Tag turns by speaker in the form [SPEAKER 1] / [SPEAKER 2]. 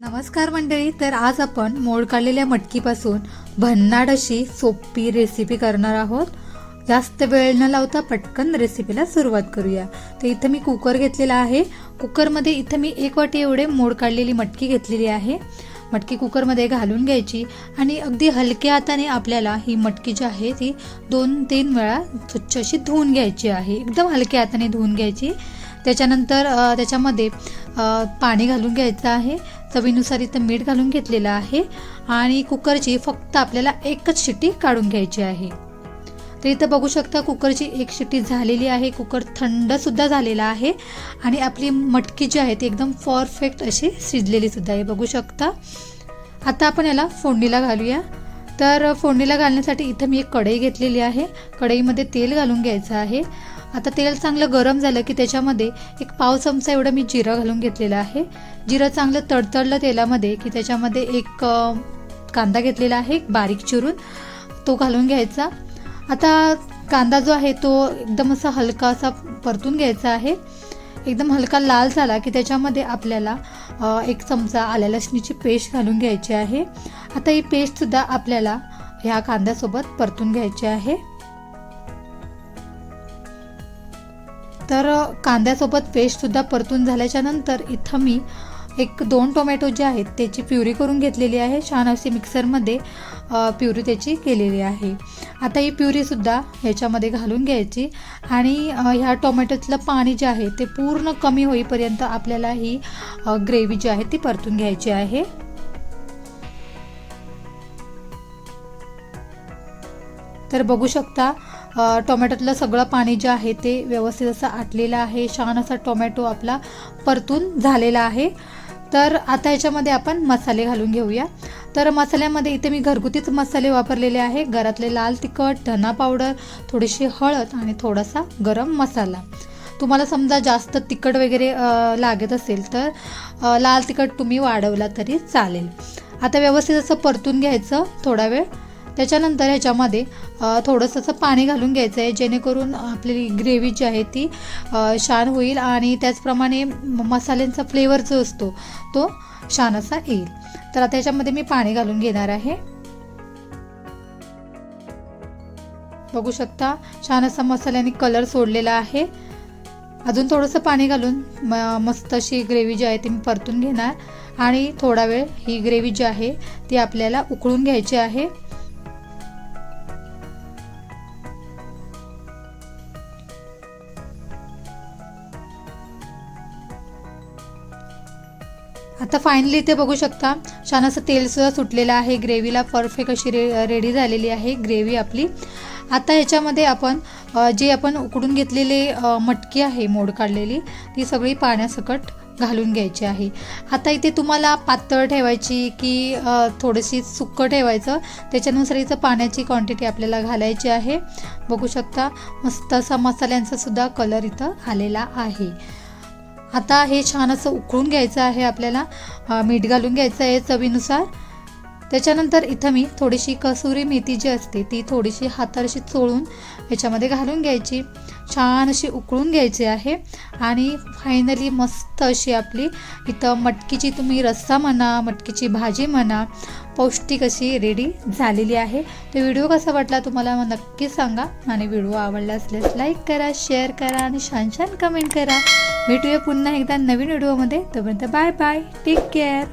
[SPEAKER 1] नमस्कार मंडळी, तर आज आपण मोड काढलेल्या मटकीपासून भन्नाट अशी सोपी रेसिपी करणार आहोत। जास्त वेळ न लावता पटकन रेसिपीला सुरुवात करूया। तर इथं मी कुकर घेतलेला आहे। कुकरमध्ये इथं मी 1 वाटी एवढे मोड काढलेली मटकी घेतलेली आहे। मटकी कुकरमध्ये घालून घ्यायची आणि अगदी हलक्या हाताने आपल्याला ही मटकी जी आहे ती 2-3 वेळा स्वच्छ अशी धुवून घ्यायची आहे। एकदम हलक्या हाताने धुवून घ्यायची। त्याच्यानंतर त्याच्यामध्ये पाणी घालून घ्यायचं आहे। चवीनुसार इथं मीठ घालून घेतलेलं आहे आणि कुकरची फक्त आपल्याला एकच शिट्टी काढून घ्यायची आहे। तर इथं बघू शकता कुकरची 1 शिट्टी झालेली आहे। कुकर थंड सुद्धा झालेला आहे आणि आपली मटकी जी आहे ती एकदम परफेक्ट अशी शिजलेली सुद्धा आहे, बघू शकता। आता आपण याला फोडणीला घालूया। तर फोडणीला घालण्यासाठी इथं मी एक कढई घेतलेली आहे। कढईमध्ये तेल घालून घ्यायचं आहे। आता तेल चांगलं गरम झालं की त्याच्यामध्ये एक पाव चमचा एवढं मी जिरं घालून घेतलेलं आहे। जिरं चांगलं तडतडलं तेलामध्ये की त्याच्यामध्ये एक कांदा घेतलेला आहे बारीक चिरून, तो घालून घ्यायचा। आता कांदा जो आहे तो एकदम असा हलका असा परतून घ्यायचा आहे। एकदम हलका लाल झाला की त्याच्यामध्ये आपल्याला 1 चमचा आल्या लसणीची पेस्ट घालून घ्यायची आहे। आता ही पेस्ट सुद्धा आपल्याला ह्या कांद्यासोबत परतून घ्यायची आहे। तर कांद्यासोबत पेस्ट सुद्धा परतून झाल्याच्या नंतर इथं मी 1-2 टोमॅटो जे आहेत त्याची प्युरी करून घेतलेली आहे। छान अशी मिक्सरमध्ये प्युरी त्याची केलेली आहे। आता ही प्युरी सुद्धा ह्याच्यामध्ये घालून घ्यायची आणि ह्या टोमॅटोतलं पाणी जे आहे ते पूर्ण कमी होईपर्यंत आपल्याला ही ग्रेव्ही जी आहे ती परतून घ्यायची आहे। तर बघू शकता टोमॅटोतलं सगळं पाणी जे आहे ते व्यवस्थित असं आटलेलं आहे। छान असा टोमॅटो आपला परतून झालेला आहे। तर आता याच्यामध्ये आपण मसाले घालून घेऊया। तर मसाल्यामध्ये इथे मी घरगुतीच मसाले वापरलेले आहे। घरातले लाल तिखट, धना पावडर, थोडीशी हळद आणि थोडासा गरम मसाला। तुम्हाला समजा जास्त तिखट वगैरे लागत असेल तर लाल तिखट तुम्ही वाढवला तरी चालेल। आता व्यवस्थित असं परतून घ्यायचं थोडा वेळ। त्याच्यानंतर ह्याच्यामध्ये थोडंसं असं पाणी घालून घ्यायचं आहे जेणेकरून आपली ग्रेव्ही जी आहे ती छान होईल आणि त्याचप्रमाणे मसाल्यांचा फ्लेवर जो असतो तो छान असा येईल। तर आता ह्याच्यामध्ये मी पाणी घालून घेणार आहे। बघू शकता छान असा मसाल्याने कलर सोडलेला आहे। अजून थोडंसं पाणी घालून मस्त अशी ग्रेव्ही जी आहे ती मी परतून घेणार आणि थोडा वेळ ही ग्रेव्ही जी आहे ती आपल्याला उकळून घ्यायची आहे। आता फायनली इथे बघू शकता छान असं तेल सुद्धा सुटलेलं आहे। ग्रेव्हीला परफेक्ट अशी रेडी झालेली आहे ग्रेव्ही आपली। आता ह्याच्यामध्ये आपण जे आपण उकडून घेतलेले मटकी आहे मोड काढलेली ती सगळी पाण्यासकट घालून घ्यायची आहे। आता इथे तुम्हाला पातळ ठेवायची की थोडीशी सुक्क ठेवायचं त्याच्यानुसार इथं पाण्याची क्वांटिटी आपल्याला घालायची आहे। बघू शकता मस्त असा मसाल्यांचा सुद्धा कलर इथं आलेला आहे। आता हे छान असं उकळून घ्यायचं आहे आपल्याला। मीठ घालून घ्यायचं आहे चवीनुसार। त्याच्यानंतर इथं मी थोडीशी कसुरी मेथी जी असते ती थोडीशी हाताशी चोळून ह्याच्यामध्ये घालून घ्यायची। छान अशी उकळून घ्यायची आहे आणि फायनली मस्त अशी आपली इथं मटकीची तुम्ही रस्सा म्हणा, मटकीची भाजी म्हणा, पौष्टिक अशी रेडी झालेली आहे। तर व्हिडिओ कसा वाटला तुम्हाला मग नक्की सांगा आणि व्हिडिओ आवडला असल्यास लाईक करा, शेअर करा आणि छान छान कमेंट करा। भेटूया पुन्हा एकदा नवीन व्हिडिओमध्ये। तोपर्यंत बाय बाय, टेक केअर।